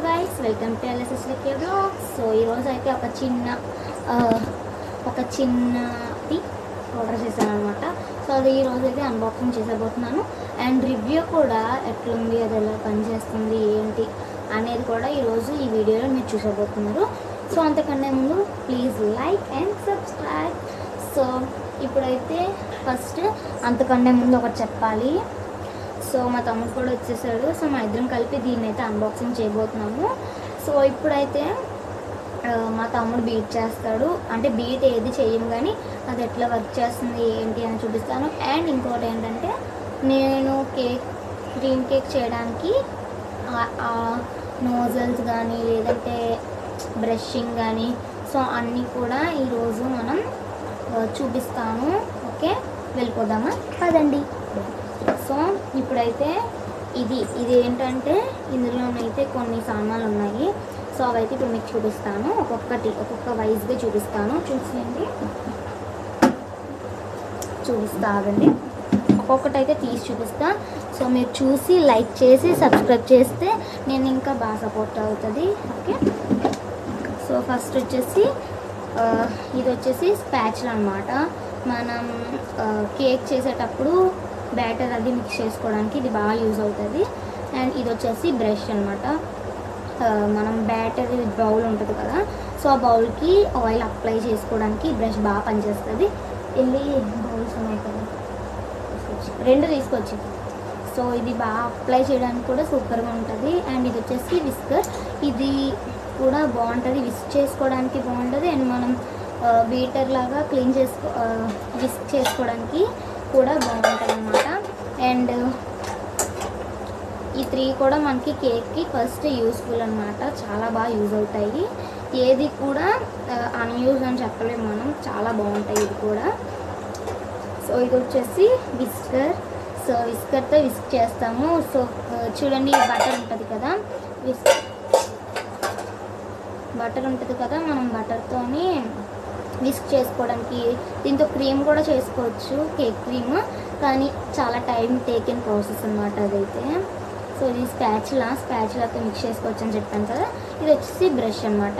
Guys, welcome to LSSK vlogs. So ఈరోజు అయితే ఒక చిన్నది ఆర్డర్ చేశాను అనమాట. సో అది ఈరోజు అయితే అన్బాక్సింగ్ చేసేబోతున్నాను. అండ్ రివ్యూ కూడా ఎట్లుంది, అది ఎలా పనిచేస్తుంది ఏంటి అనేది కూడా ఈరోజు ఈ వీడియోలో మీరు చూసేబోతున్నారు. సో అంతకన్నా ముందు please like and subscribe. So ఇప్పుడైతే ఫస్ట్ అంతకన్నా ముందు ఒకటి చెప్పాలి. సో మా తమ్ముడు కూడా వచ్చేసాడు. సో మా ఇద్దరం కలిపి దీన్ని అయితే అన్బాక్సింగ్ చేయబోతున్నాము. సో ఇప్పుడైతే మా తమ్ముడు బీట్ చేస్తాడు. అంటే బీట్ ఏది చేయము కానీ అది ఎట్లా వర్క్ చేస్తుంది ఏంటి అని చూపిస్తాను. అండ్ ఇంకోటి ఏంటంటే నేను క్రీమ్ కేక్ చేయడానికి నోజల్స్ కానీ లేదంటే బ్రషింగ్ కానీ సో అన్నీ కూడా ఈరోజు మనం చూపిస్తాను. ఓకే, వెళ్ళిపోదామా? కాదండి. సో ఇప్పుడైతే ఇది ఏంటంటే ఇందులోనైతే కొన్ని సామాన్లు ఉన్నాయి. సో అవైతే ఇప్పుడు మీకు చూపిస్తాను. ఒక్కొక్క వైజ్గా చూపిస్తాను. చూపిస్తానండి. ఒక్కొక్కటి అయితే తీసి చూపిస్తా. సో మీరు చూసి లైక్ చేసి సబ్స్క్రైబ్ చేస్తే నేను ఇంకా బాగా సపోర్ట్ అవుతుంది. ఓకే, సో ఫస్ట్ వచ్చేసి ఇది వచ్చేసి స్పాచులా అన్నమాట. మనం కేక్ చేసేటప్పుడు బ్యాటర్ అది మిక్స్ చేసుకోవడానికి ఇది బాగా యూజ్ అవుతుంది. అండ్ ఇది వచ్చేసి బ్రష్ అనమాట. మనం బ్యాటర్ బౌల్ ఉంటుంది కదా, సో ఆ బౌల్కి ఆయిల్ అప్లై చేసుకోవడానికి బ్రష్ బాగా పనిచేస్తుంది. బౌల్స్ ఉన్నాయి కదా, రెండు తీసుకొచ్చి. సో ఇది బాగా అప్లై చేయడానికి కూడా సూపర్గా ఉంటుంది. అండ్ ఇది వచ్చేసి విస్కర్. ఇది కూడా బాగుంటుంది, విస్క్ చేసుకోవడానికి బాగుంటుంది. అండ్ మనం బీటర్ లాగా విస్క్ చేసుకోవడానికి కూడా బాగుంటుంది అన్నమాట. అండ్ ఈ 3 కూడా మనకి కేక్కి ఫస్ట్ యూస్ఫుల్ అన్నమాట. చాలా బాగా యూజ్ అవుతాయి. ఏది కూడా అన్యూజ్ అని చెప్పలేము మనం, చాలా బాగుంటాయి ఇది కూడా. సో ఇది వచ్చేసి విస్కర్. సో విస్కర్తో విస్క్ చేస్తాము. సో చూడండి, బటర్ ఉంటుంది కదా, మనం బటర్తోని విస్క్ చేసుకోవడానికి. దీంతో క్రీమ్ కూడా చేసుకోవచ్చు, కేక్ క్రీమ్, కానీ చాలా టైం టేకెన్ ప్రాసెస్ అన్నమాట అదైతే. సో ఇది స్పాచులాతో మిక్స్ చేసుకోవచ్చు అని చెప్పాను కదా. ఇది వచ్చేసి బ్రష్ అనమాట.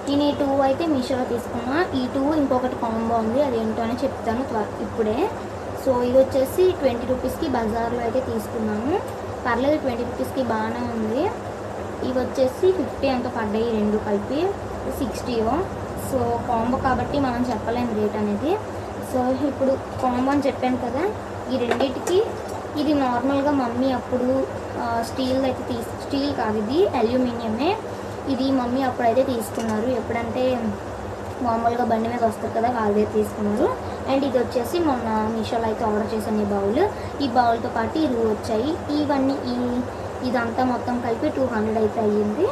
నేను ఈ 2 అయితే మీషోలో తీసుకున్నా. ఈ 2 ఇంకొకటి కాంబో ఉంది, అదేంటో అని చెప్తాను ఇప్పుడే. సో ఇది వచ్చేసి 20 రూపీస్కి బజార్లో అయితే తీసుకున్నాము. పర్లేదు, 20 రూపీస్కి బాగానే ఉంది. ఇవి వచ్చేసి 50 ఎంతో పడ్డాయి, 2 కలిపి 60. సో కాంబో కాబట్టి మనం చెప్పలేము రేట్ అనేది. సో ఇప్పుడు కాంబో అని చెప్పాను కదా, ఈ రెండింటికి ఇది నార్మల్గా మమ్మీ అప్పుడు స్టీల్ కాదు, ఇది అల్యూమినియమే. ఇది మమ్మీ అప్పుడైతే తీసుకున్నారు. ఎప్పుడంటే మామూలుగా బండి మీద వస్తారు కదా, వాళ్ళదే తీసుకున్నారు. అండ్ ఇది వచ్చేసి మొన్న మీషోలో అయితే ఆర్డర్ చేశాను ఈ బౌల్తో పాటు ఇవి వచ్చాయి. ఇదంతా మొత్తం కలిపి 200 అయితే అయ్యింది.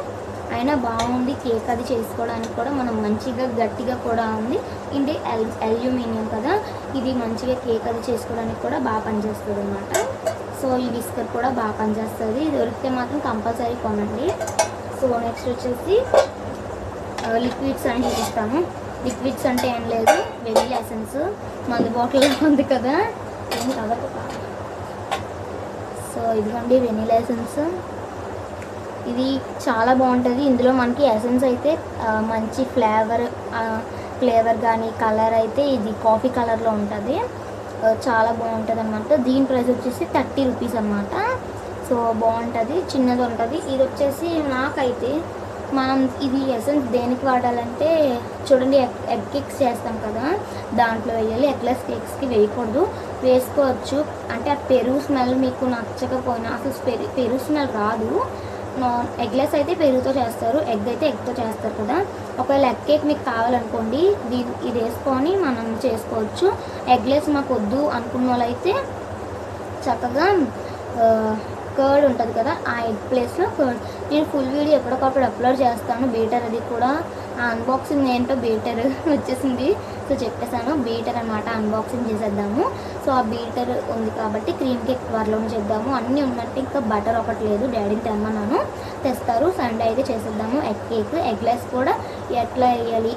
అయినా బాగుంది. కేక్ అది చేసుకోవడానికి కూడా మనం మంచిగా గట్టిగా కూడా ఉంది. ఇది అల్యూమినియం కదా, ఇది మంచిగా కేక్ అది చేసుకోవడానికి కూడా బాగా పనిచేస్తుంది అన్నమాట. సో ఈ విస్కర్ కూడా బాగా పనిచేస్తుంది. ఇది దొరికితే మాత్రం కంపల్సరీ కొనండి. సో నెక్స్ట్ వచ్చేసి లిక్విడ్స్ అని చూపిస్తాము. లిక్విడ్స్ అంటే ఏం లేదు, వెనిలా ఎసెన్స్ మందు బాటిల్లో ఉంది కదా, ఏం కదదు. సో ఇదిగోండి వెనిలా ఎసెన్స్. ఇది చాలా బాగుంటుంది. ఇందులో మనకి ఎసెన్స్ అయితే మంచి ఫ్లేవర్ కానీ కలర్ అయితే ఇది కాఫీ కలర్లో ఉంటుంది. చాలా బాగుంటుంది అన్నమాట. దీని ప్రైస్ వచ్చేసి 30 రూపీస్ అన్నమాట. సో బాగుంటుంది, చిన్నది ఉంటుంది. ఇది వచ్చేసి నాకైతే ఇది ఎసెన్స్ దేనికి వాడాలంటే చూడండి, ఎగ్ కేక్స్ చేస్తాం కదా దాంట్లో వేయాలి. ఎగ్లెస్ కేక్స్కి వేయకూడదు. వేసుకోవచ్చు అంటే ఆ పెరుగు స్మెల్ మీకు నచ్చకపోయినా, అసలు పెరుగు స్మెల్ రాదు. ఎగ్లెస్ అయితే పెరుగుతో చేస్తారు, ఎగ్ అయితే ఎగ్తో చేస్తారు కదా. ఒకవేళ ఎగ్ కేక్ మీకు కావాలనుకోండి, ఇది వేసుకొని మనం చేసుకోవచ్చు. ఎగ్లెస్ మాకు వద్దు అనుకున్న వాళ్ళైతే చక్కగా కర్డ్ ఉంటుంది కదా, ఆ ఎగ్ ప్లేస్లో కర్డ్. నేను ఫుల్ వీడియో ఎప్పటికప్పుడు అప్లోడ్ చేస్తాను. బీటర్ అది కూడా అన్బాక్సింగ్ ఏంటో బీటర్ వచ్చేసింది. సో చెప్పేసాను, బీటర్ అనమాట. అన్బాక్సింగ్ చేసేద్దాము. సో ఆ బీటర్ ఉంది కాబట్టి క్రీమ్ కేక్ త్వరలోనే చేద్దాము. అన్నీ ఉన్నట్టు ఇంకా బటర్ ఒకటి లేదు, డాడీని తెమ్మన్నాను, తెస్తారు. సండే అయితే చేసేద్దాము ఎగ్ కేక్. ఎగ్లెస్ కూడా ఎట్లా వేయాలి,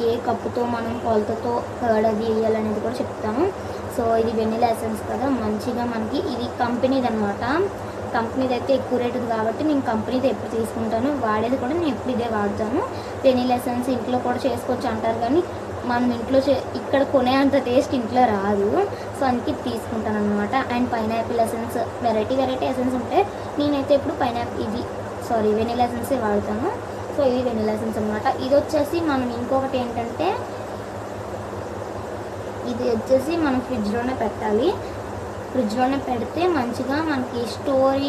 ఏ కప్పుతో మనం కొలతతో కర్డ్ అది వేయాలనేది కూడా చెప్తాను. సో ఇది వెనిలా ఎసెన్స్ కదా, మంచిగా మనకి ఇది కంపెనీది అనమాట. కంపెనీది అయితే ఎక్కువ రేటుది కాబట్టి నేను కంపెనీది ఎప్పుడు తీసుకుంటాను, వాడేది కూడా నేను ఎప్పుడు ఇదే వాడతాను. వెనీలా ఎసెన్స్ ఇంట్లో కూడా చేసుకోవచ్చు అంటారు, కానీ మనం ఇంట్లో ఇక్కడ కొనే అంత టేస్ట్ ఇంట్లో రాదు. సో అందుకే తీసుకుంటాను అనమాట. And pineapple essence, variety essence ఉంటాయి. నేనైతే ఇప్పుడు వెనీలా ఎసెన్సే వాడతాను. సో ఇది వెనీలా ఎసెన్స్ అనమాట. ఇది వచ్చేసి మనం ఇంకొకటి ఏంటంటే, ఇది వచ్చేసి మనం ఫ్రిడ్జ్లోనే పెట్టాలి. ఫ్రిడ్జ్లోనే పెడితే మంచిగా మనకి store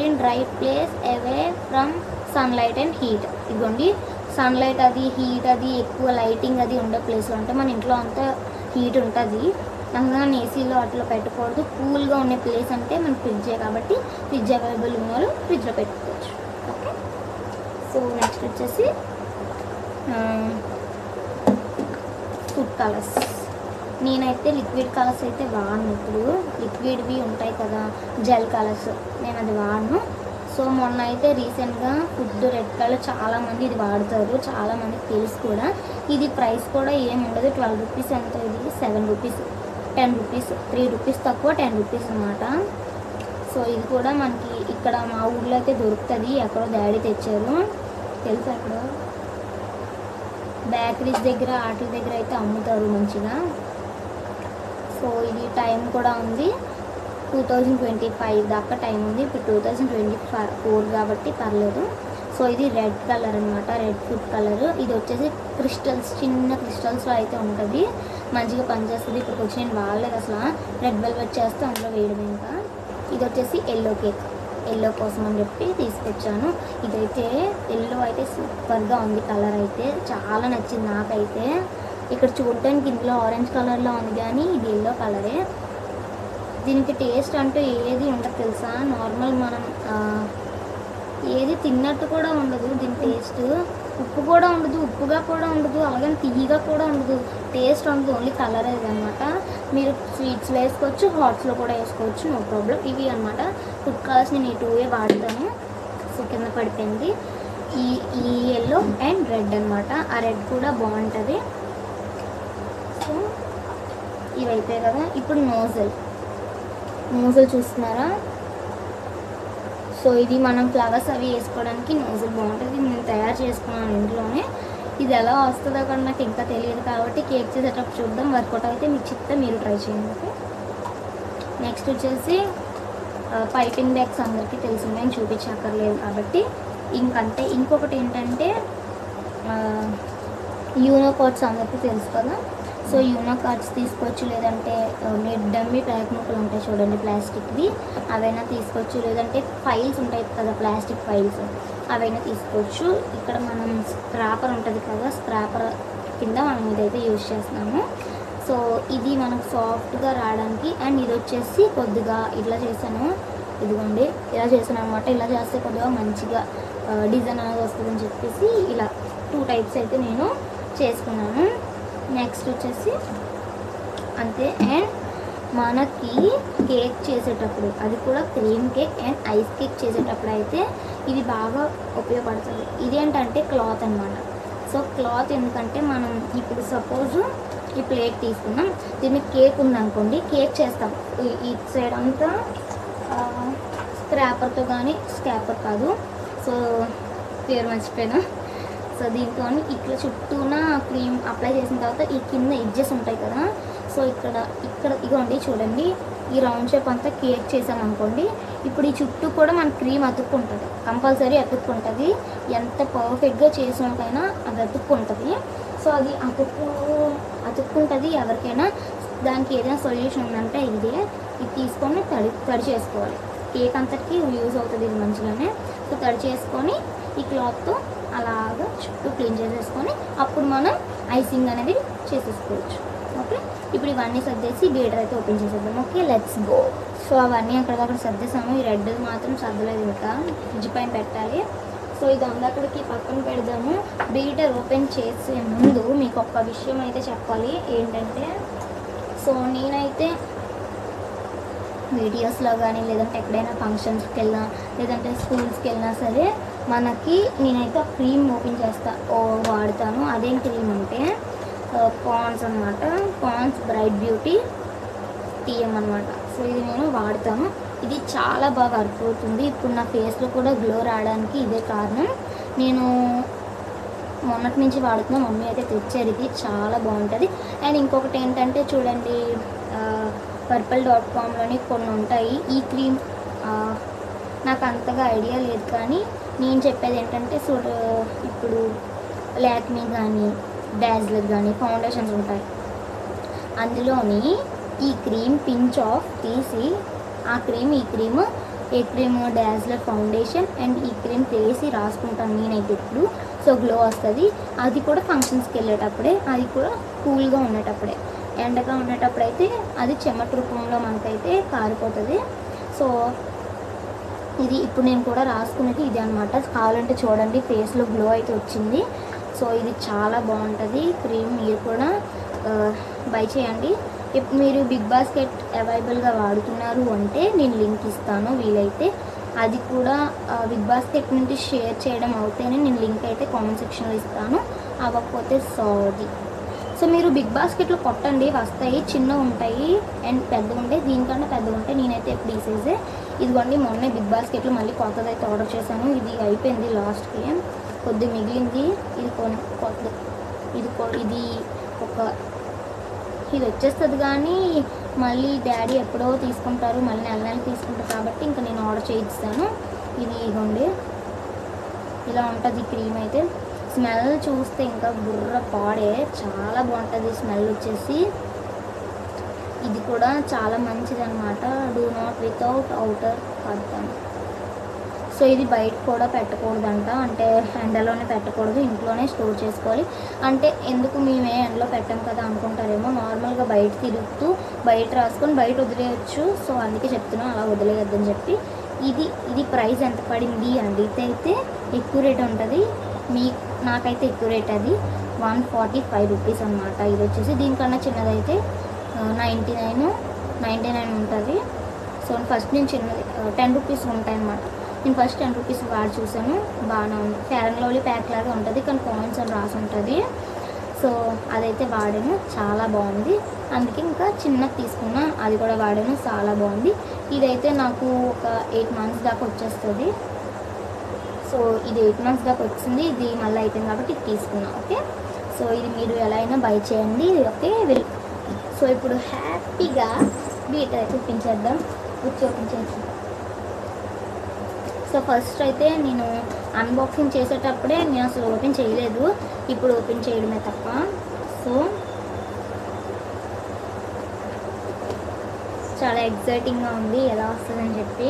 in dry place away from sunlight and heat. ఇదిగోండి, సన్లైట్ అది హీట్ అది ఎక్కువ లైటింగ్ అది ఉండే ప్లేస్లో అంటే మన ఇంట్లో అంతా హీట్ ఉంటుంది, అందుకని ఏసీలో అట్లా పెట్టకూడదు. కూల్గా ఉండే ప్లేస్ అంటే మన ఫ్రిడ్జే, కాబట్టి ఫ్రిడ్జ్ అవైలబుల్ ఉన్న వాళ్ళు ఫ్రిడ్జ్లో పెట్టుకోవచ్చు. ఓకే, సో నెక్స్ట్ వచ్చేసి ఫుడ్ కలర్స్. నేనైతే లిక్విడ్ కలర్స్ అయితే వాడను. ఇప్పుడు లిక్విడ్వి ఉంటాయి కదా జెల్ కలర్స్, నేను అది వాడను. సో మొన్న అయితే రీసెంట్గా ఫుడ్ రెడ్ కలర్ చాలామంది ఇది వాడతారు, చాలామందికి తెలుసు కూడా. ఇది ప్రైస్ కూడా ఏమి ఉండదు, 12 రూపీస్ ఎంత, ఇది 7 రూపీస్, 10 రూపీస్, 3 రూపీస్ తక్కువ, 10 రూపీస్ అన్నమాట. సో ఇది కూడా మనకి ఇక్కడ మా ఊళ్ళో అయితే దొరుకుతుంది, ఎక్కడో డాడీ తెచ్చారు తెలుసా, అక్కడ బేకరీస్ దగ్గర వాటి దగ్గర అయితే అమ్ముతారు మంచిగా. సో ఇది టైం కూడా ఉంది, 2025 దాకా టైం ఉంది. ఇప్పుడు 2024 కాబట్టి పర్లేదు. సో ఇది రెడ్ కలర్ అనమాట, రెడ్ ఫుడ్ కలర్. ఇది వచ్చేసి క్రిస్టల్స్, చిన్న క్రిస్టల్స్లో అయితే ఉంటుంది, మంచిగా పనిచేస్తుంది. ఇప్పుడు వచ్చి నేను వాడలేదు అసలు, రెడ్ వెల్వెట్ చేస్తే అందులో వేయడం. ఇంకా ఇది వచ్చేసి ఎల్లో కేక్, ఎల్లో కోసం అని చెప్పి తీసుకొచ్చాను. ఇదైతే ఎల్లో అయితే సూపర్గా ఉంది, కలర్ అయితే చాలా నచ్చింది నాకైతే. ఇక్కడ చూడటానికి ఇందులో ఆరెంజ్ కలర్లో ఉంది, కానీ ఇది ఎల్లో కలరే. దీనికి టేస్ట్ అంటూ ఏది ఉండదు తెలుసా, నార్మల్ మనం ఏది తిన్నట్టు కూడా ఉండదు దీని టేస్ట్. ఉప్పు కూడా ఉండదు, ఉప్పుగా కూడా ఉండదు, అలాగని తీయగా కూడా ఉండదు, టేస్ట్ ఉండదు, ఓన్లీ కలర్ అది అనమాట. మీరు స్వీట్స్లో వేసుకోవచ్చు, హాట్స్లో కూడా వేసుకోవచ్చు, నో ప్రాబ్లం. ఇవి అనమాట ఫుడ్ కలర్స్, నేను ఈ 2 వాడతాను. సో కింద పడిపోయింది ఈ ఎల్లో అండ్ రెడ్ అనమాట. ఆ రెడ్ కూడా బాగుంటుంది. సో ఇవైతే కదా. ఇప్పుడు నోజల్ చూస్తున్నారా, సో ఇది మనం ఫ్లవర్స్ అవి వేసుకోవడానికి నోజల్ బాగుంటుంది. నేను తయారు చేసుకున్నాను ఇంట్లోనే. ఇది ఎలా వస్తుందో కూడా నాకు ఇంకా తెలియదు, కాబట్టి కేక్ చేసేటప్పుడు చూద్దాం. వర్కౌట్ అయితే మీకు చెప్తే మీరు ట్రై చేయండి. ఓకే, నెక్స్ట్ వచ్చేసి పైపింగ్ బ్యాగ్స్ అందరికీ తెలిసిందే, నేను చూపించక్కర్లేదు కాబట్టి ఇంకంతే. ఇంకొకటి ఏంటంటే యూనో కార్డ్స్ అందరికీ తెలుసు కదా. సో యూనో కార్డ్స్ తీసుకోవచ్చు, లేదంటే మీరు డమ్మీ ప్యాక్ ముక్కలు ఉంటాయి చూడండి ప్లాస్టిక్వి, అవైనా తీసుకోవచ్చు, లేదంటే ఫైల్స్ ఉంటాయి కదా ప్లాస్టిక్ ఫైల్స్, అవైనా తీసుకోవచ్చు. ఇక్కడ మనం స్క్రాపర్ ఉంటుంది కదా, స్క్రాపర్ కింద మనం ఇదైతే యూజ్ చేస్తున్నాము. సో ఇది మనకు సాఫ్ట్గా రావడానికి. అండ్ ఇది వచ్చేసి కొద్దిగా ఇట్లా చేశాను, ఇదిగోండి ఇలా చేశాను అనమాట. ఇలా చేస్తే కొద్దిగా మంచిగా డిజైన్ అనేది వస్తుందని చెప్పేసి ఇలా 2 టైప్స్ అయితే నేను చేసుకున్నాను. నెక్స్ట్ వచ్చేసి అంతే. అండ్ మనకి కేక్ చేసేటప్పుడు, అది కూడా cream cake and ice cake చేసేటప్పుడు అయితే ఇది బాగా ఉపయోగపడుతుంది. ఇదేంటంటే క్లాత్ అనమాట. సో క్లాత్ ఎందుకంటే మనం ఇప్పుడు సపోజ్ ఈ ప్లేట్ తీసుకున్నాం, దీనికి కేక్ ఉందనుకోండి, కేక్ చేస్తాం ఈ సైడ్ అంతా స్క్రాపర్తో, కానీ స్క్రాపర్ కాదు, సో పేరు మర్చిపోయినా. సో దీంతో ఇట్లా చుట్టూన క్రీమ్ అప్లై చేసిన తర్వాత ఈ కింద ఎడ్జెస్ ఉంటాయి కదా, సో ఇక్కడ ఇగోండి చూడండి, ఈ రౌండ్ షేప్ అంతా కేక్ చేసామనుకోండి, ఇప్పుడు ఈ చుట్టూ కూడా మన క్రీమ్ అతుక్కుంటుంది, కంపల్సరీ అతుక్కుంటుంది. ఎంత పర్ఫెక్ట్గా చేసినకైనా అది అతుక్కుంటుంది. సో అది అతుక్కుంటుంది ఎవరికైనా. దానికి ఏదైనా సొల్యూషన్ ఉందంటే ఇది తీసుకొని తడి చేసుకోవాలి. కేక్ అంతటికి యూజ్ అవుతుంది ఇది మంచిగానే. సో తడి చేసుకొని ఈ క్లాత్తో అలాగా చుట్టూ క్లీన్ చేసేసుకొని అప్పుడు మనం ఐసింగ్ అనేది చేసేసుకోవచ్చు. ఓకే, ఇప్పుడు ఇవన్నీ సర్దేసి బీటర్ అయితే ఓపెన్ చేసేద్దాం. Okay, let's go. సో అవన్నీ అక్కడికక్కడ సర్దేసాము. ఈ రెడ్ మాత్రం సర్దలేదు, ఇంకా ఫ్రిడ్జ్ పైన పెట్టాలి. సో ఇది అందక్కడికి పక్కన పెడదాము. బీటర్ ఓపెన్ చేసే ముందు మీకు ఒక్క విషయం అయితే చెప్పాలి. ఏంటంటే, సో నేనైతే వీడియోస్లో కానీ, లేదంటే ఎక్కడైనా ఫంక్షన్స్కి వెళ్ళినా, లేదంటే స్కూల్స్కి వెళ్ళినా సరే, మనకి నేనైతే క్రీమ్ ఓపెన్ వాడతాను. అదేం క్రీమ్ అంటే పాండ్స్ అనమాట, పాండ్స్ బ్రైట్ బ్యూటీ టీఎం అనమాట. సో ఇది నేను వాడతాను. ఇది చాలా బాగా వర్క్ అవుతుంది. ఇప్పుడు నా ఫేస్లో కూడా గ్లో రావడానికి ఇదే కారణం. నేను మొన్నటి నుంచి వాడుతున్నా, మమ్మీ అయితే తెచ్చారు. ఇది చాలా బాగుంటుంది. అండ్ ఇంకొకటి ఏంటంటే చూడండి, purple.comలోని కొన్ని ఉంటాయి ఈ క్రీమ్. నాకు అంతగా ఐడియా లేదు, కానీ నేను చెప్పేది ఏంటంటే ఇప్పుడు లాక్మీ కానీ డాజ్లర్ కానీ ఫౌండేషన్స్ ఉంటాయి, అందులోని ఈ క్రీమ్ పించ్ ఆఫ్ తీసి ఈ క్రీమ్ డాజ్లర్ ఫౌండేషన్ అండ్ ఈ క్రీమ్ తీసి రాసుకుంటాను నేనైతే ఇప్పుడు. సో గ్లో వస్తుంది. అది కూడా ఫంక్షన్స్కి వెళ్ళేటప్పుడే, అది కూడా కూల్గా ఉండేటప్పుడే. ఎండగా ఉండేటప్పుడు అయితే అది చెమట రూపంలో మనకైతే కారిపోతుంది. సో ఇది ఇప్పుడు నేను కూడా రాసుకునేది ఇది అనమాట. కావాలంటే చూడండి, ఫేస్లో గ్లో అయితే వచ్చింది. సో ఇది చాలా బాగుంటుంది క్రీమ్. మీరు కూడా బై చేయండి. మీరు బిగ్ బాస్కెట్ అవైలబుల్గా వాడుతున్నారు అంటే నేను లింక్ ఇస్తాను వీలైతే. అది కూడా బిగ్ బాస్కెట్ నుండి షేర్ చేయడం అవుతేనే నేను లింక్ అయితే కామెంట్ సెక్షన్లో ఇస్తాను, అవ్వకపోతే సారీ. సో మీరు బిగ్ బాస్కెట్లో కొట్టండి, వస్తాయి. చిన్నవి ఉంటాయి అండ్ పెద్దగా ఉంటాయి. దీనికన్నా పెద్దగా ఉంటాయి. నేనైతే ఎప్పుడు ఈ సైజే. ఇదిగోండి, మొన్నే బిగ్ బాస్కెట్లో మళ్ళీ కొత్తది అయితే ఆర్డర్ చేశాను. ఇది అయిపోయింది లాస్ట్కి, కొద్ది మిగిలింది. ఇది కొత్త ఇది వచ్చేస్తుంది. కానీ మళ్ళీ డాడీ ఎప్పుడో తీసుకుంటారు, మళ్ళీ నెల తీసుకుంటారు కాబట్టి ఇంకా నేను ఆర్డర్ చేయిస్తాను. ఇది ఇవ్వండి, ఇలా ఉంటుంది క్రీమ్ అయితే. స్మెల్ చూస్తే ఇంకా బుర్ర పాడే, చాలా బాగుంటుంది స్మెల్ వచ్చేసి. ఇది కూడా చాలా మంచిది అనమాట. Do not without outer curtain. So ఇది బయట కూడా పెట్టకూడదంట, అంటే ఎండలోనే పెట్టకూడదు, ఇంట్లోనే స్టోర్ చేసుకోవాలి. అంటే ఎందుకు మేమే ఎండలో పెట్టాం కదా అనుకుంటారేమో. నార్మల్గా బయట తిరుగుతూ బయట రాసుకొని బయట వదిలేయచ్చు. సో అందుకే చెప్తున్నాం అలా వదిలేయద్దని చెప్పి. ఇది ప్రైస్ ఎంత పడింది అడిగితే అయితే ఎక్కువ రేట్ ఉంటుంది. నాకైతే ఎక్కువ రేట్, అది 145 రూపీస్ అనమాట. ఇది వచ్చేసి దీనికన్నా చిన్నదైతే 99 ఉంటుంది. సో ఫస్ట్ నేను చిన్నది 10 రూపీస్ ఉంటాయి అన్నమాట. నేను ఫస్ట్ 10 రూపీస్ వాడి చూసాను, బాగానే ఉంది. ఫెయిర్ అండ్ లవ్లీ ప్యాక్ లాగా ఉంటుంది, కానీ కాయిన్స్ అని రాసి ఉంటుంది. సో అదైతే వాడాను, చాలా బాగుంది. అందుకే ఇంకా చిన్నది తీసుకున్నా, అది కూడా వాడాను, చాలా బాగుంది. ఇదైతే నాకు ఒక 8 మంత్స్ దాకా వచ్చేస్తుంది. సో ఇది 8 మంత్స్ దాకా వచ్చింది. ఇది మళ్ళీ అయిపోయింది కాబట్టి ఇది తీసుకున్నా. ఓకే, సో ఇది మీరు ఎలా అయినా బై చేయండి. ఓకే, సో ఇప్పుడు హ్యాపీగా బీటర్ అయితే చూపించేద్దాం, చూపించేసి. సో ఫస్ట్ అయితే నేను అన్బాక్సింగ్ చేసేటప్పుడే నేను అసలు ఓపెన్ చేయలేదు, ఇప్పుడు ఓపెన్ చేయడమే తప్ప. సో చాలా ఎగ్జైటింగ్గా ఉంది ఎలా వస్తుందని చెప్పి.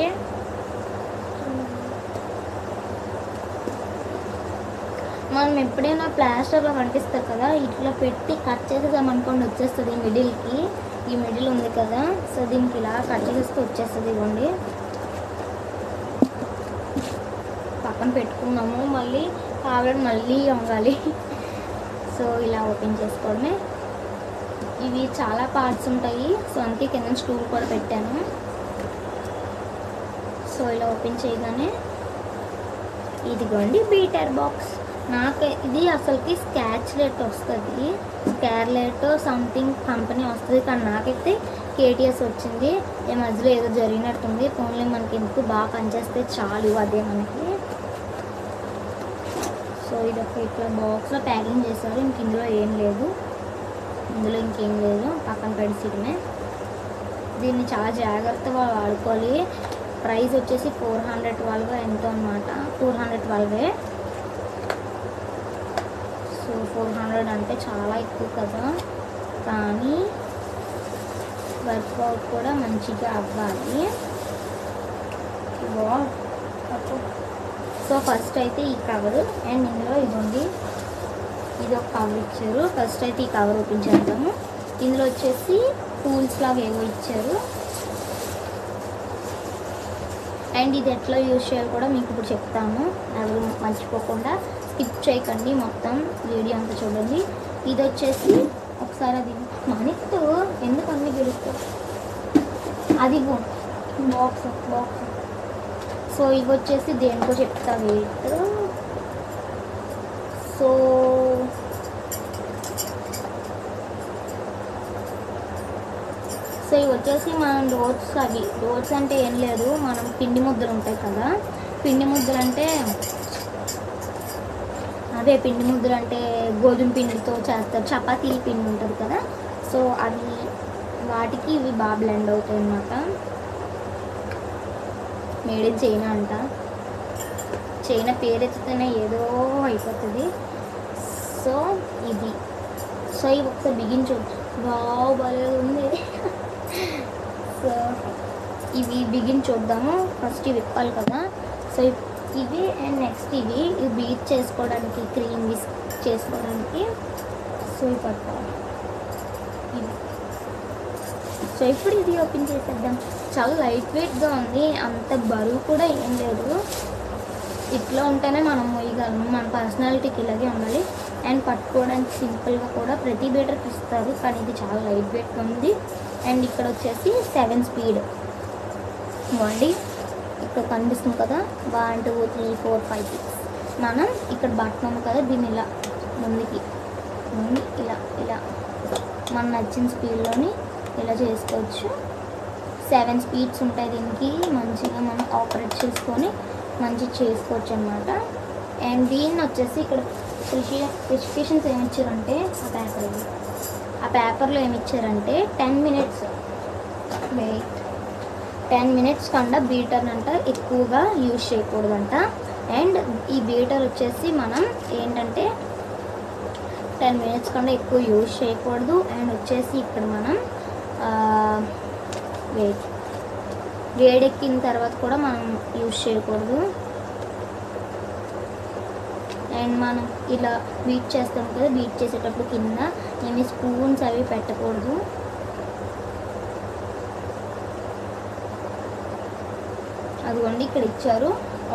మనం ఎప్పుడైనా ప్లాస్టర్లో కనిపిస్తారు కదా, ఇట్లా పెట్టి కట్ చేసేసామనుకోండి వచ్చేస్తుంది మిడిల్కి. ఈ మిడిల్ ఉంది కదా, సో దీనికి ఇలా కట్ చేసేస్తే వచ్చేస్తుంది. ఇవ్వండి, పక్కన పెట్టుకున్నాము, మళ్ళీ కావాలని మళ్ళీ వంగాలి. సో ఇలా ఓపెన్ చేసుకోవడమే. ఇవి చాలా పార్ట్స్ ఉంటాయి, సో అందుకే కింద స్టూల్ కూడా పెట్టాను. సో ఇలా ఓపెన్ చేయగానే ఇదిగోండి బీటర్ బాక్స్. నాకు ఇది అసలుకి స్కాచ్లెట్ వస్తుంది, స్కార్లెట్ సంథింగ్ కంపెనీ వస్తుంది, కానీ నాకైతే కేటీఎస్ వచ్చింది. ఈ మధ్యలో ఏదో జరిగినట్టుంది. ఫోన్లీ మనకి ఎందుకు బాగా పనిచేస్తే చాలు, అదే మనకి. సో ఇది ఒక ఇట్లా బాక్స్లో ప్యాకింగ్ చేశారు. ఇందులో ఏం లేదు, ఇంకేం లేదు, పక్కన పెడిసిడమే. దీన్ని చాలా జాగ్రత్తగా వాడుకోవాలి. ప్రైస్ వచ్చేసి 412 ఎంతో అనమాట, 412. సో 400 అంటే చాలా ఎక్కువ కదా, కానీ వర్కౌట్ కూడా మంచిగా అవ్వాలి. సో ఫస్ట్ అయితే ఈ కవరు, అండ్ ఇందులో ఇదిగోండి ఇది ఒక కవర్ ఇచ్చారు. ఫస్ట్ అయితే ఈ కవర్ ఓపెన్ చేద్దాము. ఇందులో వచ్చేసి టూల్స్ లాగా ఏవో ఇచ్చారు. అండ్ ఇది ఎట్లా యూజ్ చేయాలి కూడా మీకు ఇప్పుడు చెప్తాము, ఎవరు మర్చిపోకుండా స్కిప్ చేయకండి, మొత్తం వీడియో అంతా చూడండి. ఇది వచ్చేసి ఒకసారి అది మనతో ఎందుకు అన్నీ గెలుస్తారు, అది బాక్స్. సో ఇవి వచ్చేసి దేనికో చెప్తా, వెయిట్. సో ఇవి వచ్చేసి మనం రోడ్స్ అంటే ఏం లేదు, మనం పిండి ముద్దలు ఉంటాయి కదా, పిండి ముద్దలు అంటే గోధుమ పిండితో చేస్తారు, చపాతీ పిండి ఉంటుంది కదా, సో అవి వాటికి ఇవి బాగా బ్లెండ్ అవుతాయి అన్నమాట. మేడ్ ఇన్ చైనా అంట, చైనా పేరు ఎత్తితేనే ఏదో అయిపోతుంది. సో ఇది ఇవి ఒకసారి బిగించవచ్చు, బాగా ఉంది. సో ఇవి బిగించొద్దాము, ఫస్ట్ ఇవి విప్పాలి కదా. సో ఇవి అండ్ నెక్స్ట్ ఇవి బీట్ చేసుకోవడానికి, క్రీమ్ విస్క్ చేసుకోవడానికి. సో ఇవి పట్టుకోవాలి ఇవి. సో ఇప్పుడు ఇది ఓపెన్ చేసేద్దాం. చాలా లైట్ వెయిట్గా ఉంది, అంత బరువు కూడా ఏం లేదు. ఇట్లా ఉంటేనే మనం మొయ్యగలము, మన పర్సనాలిటీకి ఇలాగే ఉండాలి. అండ్ పట్టుకోవడానికి సింపుల్గా కూడా ప్రతి బీటర్కి ఇస్తారు, కానీ ఇది చాలా లైట్ వెయిట్గా ఉంది. అండ్ ఇక్కడ వచ్చేసి 7 స్పీడ్ ఇవ్వండి, ఇక్కడ కనిపిస్తుంది కదా 1 2 3 4 5 6. మనం ఇక్కడ బటన్ ఉంది కదా, దీన్ని ఇలా ముందుకి ఇలా మన నచ్చిన స్పీడ్లోని ఇలా చేసుకోవచ్చు. 7 స్పీడ్స్ ఉంటాయి దీనికి, మంచిగా మనం ఆపరేట్ చేసుకొని మంచిగా చేసుకోవచ్చు అన్నమాట. అండ్ దీన్ని వచ్చేసి ఇక్కడ స్పెసిఫికేషన్స్ ఏమి ఇచ్చారంటే, ఆ పేపర్లో ఏమి ఇచ్చారంటే 10 మినిట్స్ కన్నా బీటర్ అంట ఎక్కువగా యూజ్ చేయకూడదంట. అండ్ ఈ బీటర్ వచ్చేసి మనం ఏంటంటే 10 మినిట్స్ కన్నా ఎక్కువ యూజ్ చేయకూడదు. అండ్ వచ్చేసి ఇక్కడ మనం వేడెక్కిన తర్వాత కూడా మనం యూజ్ చేయకూడదు. అండ్ మనం ఇలా బీట్ చేస్తాం కదా, బీట్ చేసేటప్పుడు కింద ఏమి స్పూన్స్ అవి పెట్టకూడదు. అదిగోండి ఇక్కడ ఇచ్చారు,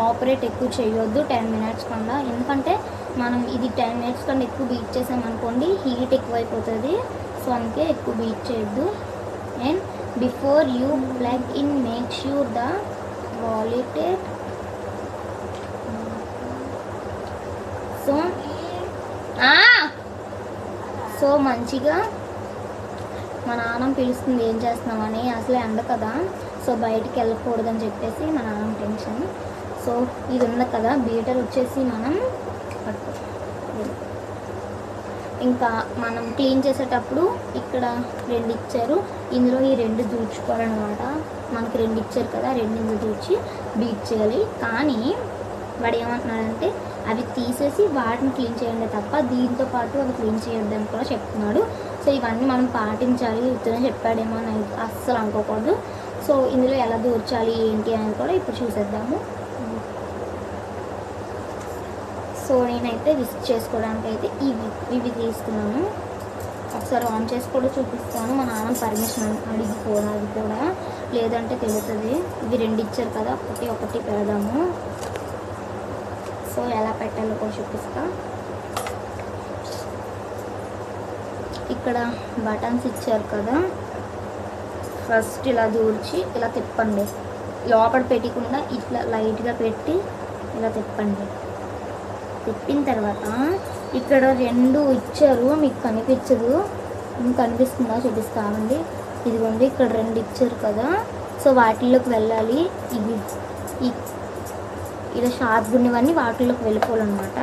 ఆపరేట్ ఎక్కువ చేయొద్దు 10 మినిట్స్ కన్నా, ఎందుకంటే మనం ఇది 10 మినిట్స్ కన్నా ఎక్కువ బీట్ చేసామనుకోండి హీట్ ఎక్కువైపోతుంది. సో అందుకే ఎక్కువ బీట్ చేయొద్దు. And before you plug in make sure the validated. So మంచిగా మా నాన్న పిలుస్తుంది ఏం చేస్తున్నామని, అసలే ఎండ కదా, సో బయటికి వెళ్ళకూడదని చెప్పేసి మా నాన్న టెన్షన్. సో ఇది ఉంది కదా బీటర్ వచ్చేసి మనం ఇంకా మనం క్లీన్ చేసేటప్పుడు ఇక్కడ 2 ఇచ్చారు, ఇందులో ఈ 2 దూర్చుకోవాలన్నమాట. మనకి 2 ఇచ్చారు కదా, 2 ఇందులో దూర్చి బీట్ చేయాలి. కానీ వాడు ఏమంటున్నాడంటే అవి తీసేసి వాటిని క్లీన్ చేయండి తప్ప దీంతో పాటు అవి క్లీన్ చేయొద్దని కూడా చెప్తున్నాడు. సో ఇవన్నీ మనం పాటించాలి, ఇతనే చెప్పాడేమో అని అస్సలు అనుకోకూడదు. సో ఇందులో ఎలా దూర్చాలి ఏంటి అనేది కూడా ఇప్పుడు చూసేద్దాము. సో నేనైతే విసిట్ చేసుకోవడానికి అయితే ఇవి తీసుకున్నాను. ఒకసారి ఆన్ చేసి కూడా చూపిస్తాను, మా నాన్న పర్మిషన్ అడిగిపోవాలి కూడా, లేదంటే తెలుస్తుంది. ఇవి 2 ఇచ్చారు కదా, ఒకటి పెడదాము. సో ఎలా పెట్టాలో కూడా చూపిస్తా. ఇక్కడ బటన్స్ ఇచ్చారు కదా, ఫస్ట్ ఇలా దూర్చి ఇలా తిప్పండి, లోపల పెట్టకుండా ఇట్లా లైట్గా పెట్టి ఇలా తిప్పండి. తిప్పిన తర్వాత ఇక్కడ 2 ఇచ్చారు, మీకు కనిపించదు, మీకు కనిపిస్తుందా చూపిస్తామండి. ఇదిగోండి ఇక్కడ 2 ఇచ్చారు కదా, సో వాటిల్లోకి వెళ్ళాలి. ఇలా షార్ప్ ఉన్నవన్నీ వాటిల్లోకి వెళ్ళిపోవాలన్నమాట.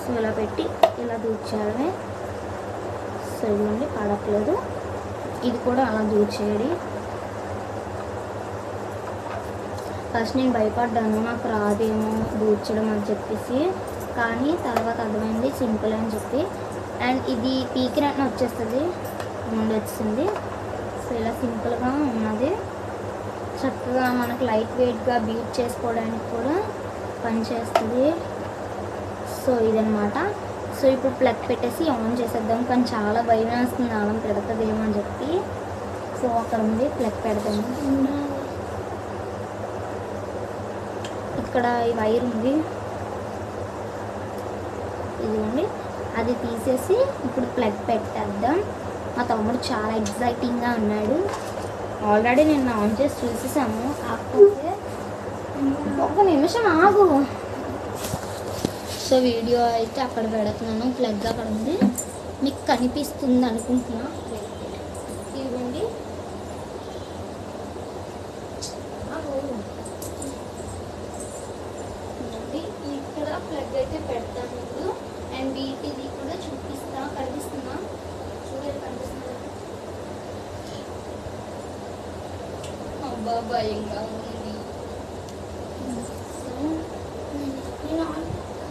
సో ఇలా పెట్టి ఇలా దూర్చేయడమే. సో ఇదిగోండి పడట్లేదు, ఇది కూడా అలా దూర్చేయాలి. ఫస్ట్ నేను భయపడ్డాను, నాకు రాదేమో దూర్చడం అని చెప్పేసి, కానీ తర్వాత అర్థమైంది సింపుల్ అని చెప్పి. అండ్ ఇది పీకినట్టు వచ్చేస్తుంది, ముందు వచ్చింది. సో ఇలా సింపుల్గా ఉన్నది, చక్కగా మనకు లైట్ వెయిట్గా బీట్ చేసుకోవడానికి కూడా పనిచేస్తుంది. సో ఇదనమాట. సో ఇప్పుడు ప్లగ్ పెట్టేసి ఆన్ చేసేద్దాం, కానీ చాలా భయం వేస్తుంది ఆనం పెడుతుందేమో అని చెప్పి. సో అక్కడ ఉంది, ప్లగ్ పెడతాము. ఇక్కడ ఈ వైర్ ఉంది, ఇదిగోండి, అది తీసేసి ఇప్పుడు ప్లగ్ పెట్టేద్దాం. మా తమ్ముడు చాలా ఎగ్జైటింగ్గా ఉన్నాడు. ఆల్రెడీ నేను ఆన్ చేసి చూసేసాము, కాకపోతే ఒక నిమిషం ఆగు. సో వీడియో అయితే అక్కడ పెడుతున్నాను, ప్లగ్ అక్కడ ఉంది. మీకు కనిపిస్తుంది అనుకుంటున్నా. ఇదిగోండి ఇక్కడ ప్లగ్ అయితే పెడతాను ఇప్పుడు. అండ్ వీటిది కూడా చూపిస్తా. కనిపిస్తుందా? చూడండి, కనిపిస్తుందా? అబ్బా భయంగా ఉంది.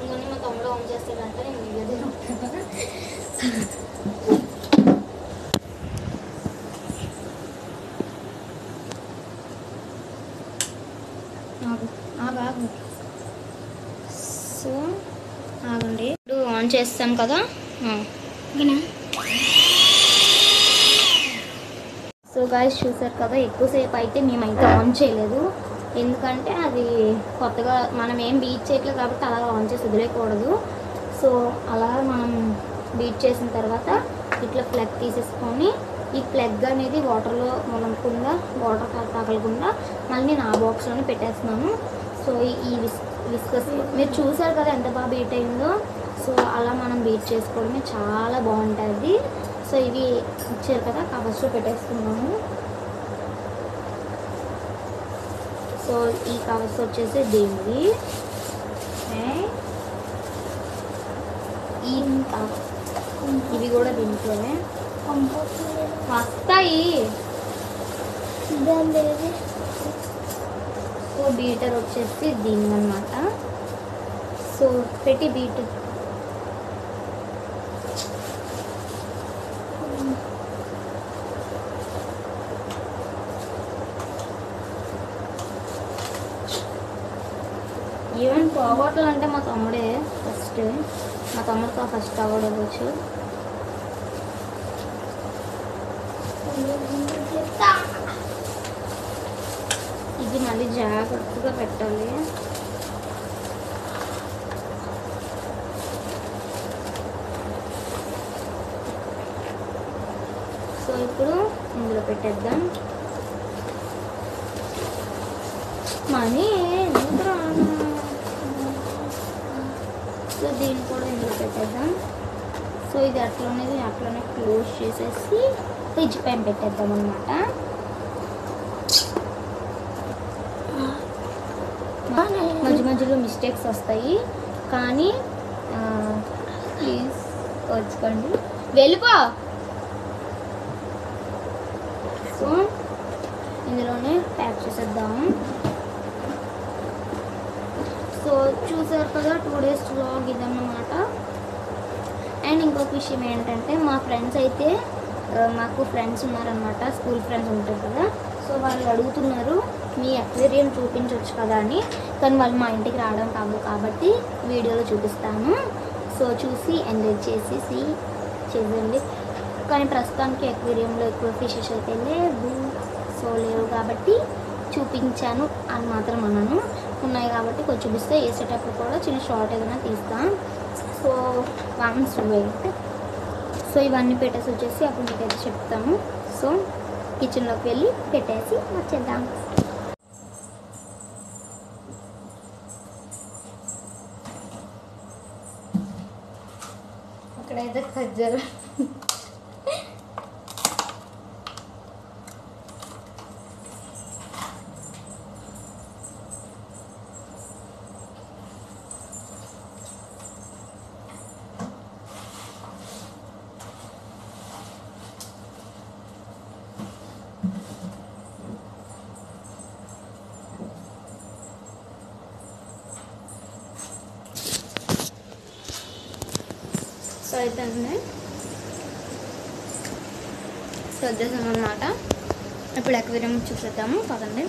ఇంకొన్ని మా తమ్ముడు ఆన్ చేస్తాడంటే నేను వీడియో ఆగు. సో ఆగండి, ఇప్పుడు ఆన్ చేస్తాం కదా. సో గాయ్స్ చూసారు కదా, ఎక్కువసేపు అయితే మేమైతే ఆన్ చేయలేదు. ఎందుకంటే అది కొత్తగా మనం ఏం బీట్ చేయట్లేదు కాబట్టి అలా ఆన్ చేసి వదిలేయకూడదు. సో అలా మనం బీట్ చేసిన తర్వాత ఇట్లా ప్లగ్ తీసేసుకొని ఈ ప్లగ్ అనేది వాటర్లో మునగకుండా, వాటర్ తగలకుండా మళ్ళీ నేను ఆ బాక్స్లోనే పెట్టేస్తున్నాను. సో ఈ విస్కస్ మీరు చూసారు కదా ఎంత బాగా బీట్ అయిందో. సో అలా మనం బీట్ చేసుకోవడమే చాలా బాగుంటుంది. సో ఇవి ఇచ్చారు కదా, కవర్స్లో పెట్టేసుకున్నాము. సో ఈ కవర్స్ వచ్చేసి దీనివి. ఇవి కూడా దీంట్లోనే వస్తాయి. సో బీటర్ వచ్చేసి దీని అన్నమాట. సో పెట్టి బీట్ ఈవెన్ పోగొట్టాలంటే మా తమ్ముడే ఫస్ట్. మా తమ్ముడితో ఫస్ట్ అవ్వడం వచ్చు. ఇది మళ్ళీ జాగ్రత్తగా పెట్టాలి. సో ఇప్పుడు ఇందులో పెట్టేద్దాం. మనీ సో దీన్ని కూడా ఇందులో పెట్టేద్దాం. సో ఇది అట్లనే క్లోజ్ చేసేసి ఫ్రిడ్జ్ పైన పెట్టేద్దాం అన్నమాట. మధ్యలో మిస్టేక్స్ వస్తాయి కానీ ప్లీజ్ వచ్చుకోండి. వెళ్ళిపో. సో ఇందులోనే ప్యాక్ చేసేద్దాము. సో చూసారు కదా 2 days వ్లాగ్ ఇదన్నమాట. అండ్ ఇంకొక విషయం ఏంటంటే మా ఫ్రెండ్స్ అయితే మాకు ఫ్రెండ్స్ ఉన్నారనమాట, స్కూల్ ఫ్రెండ్స్ ఉంటారు కదా. సో వాళ్ళు అడుగుతున్నారు మీ అక్వేరియం చూపించవచ్చు కదా అని. కానీ వాళ్ళు మా ఇంటికి రావడం కాదు కాబట్టి వీడియోలో చూపిస్తాను. సో చూసి ఎంజాయ్ చేసేసి చేయండి. కానీ ప్రస్తుతానికి అక్వేరియంలో ఎక్కువ ఫిషెస్ అయితే లేవు కాబట్టి చూపించాను అని మాత్రం అన్నాను. ఉన్నాయి కాబట్టి కొంచెం చూపిస్తే వేసేటప్పుడు కూడా చిన్న షార్ట్ ఏదైనా తీస్తాను. So once wait. సో ఇవన్నీ పెట్టేసి వచ్చేసి అప్పుడు మీకైతే చెప్తాము. సో కిచెన్లోకి వెళ్ళి పెట్టేసి వచ్చేద్దాం. అక్కడైతే ఖజ్జరు సో అయితే సో వచ్చేసాం అన్నమాట. ఇప్పుడు అక్వేరియం చూసేద్దాము పదండి.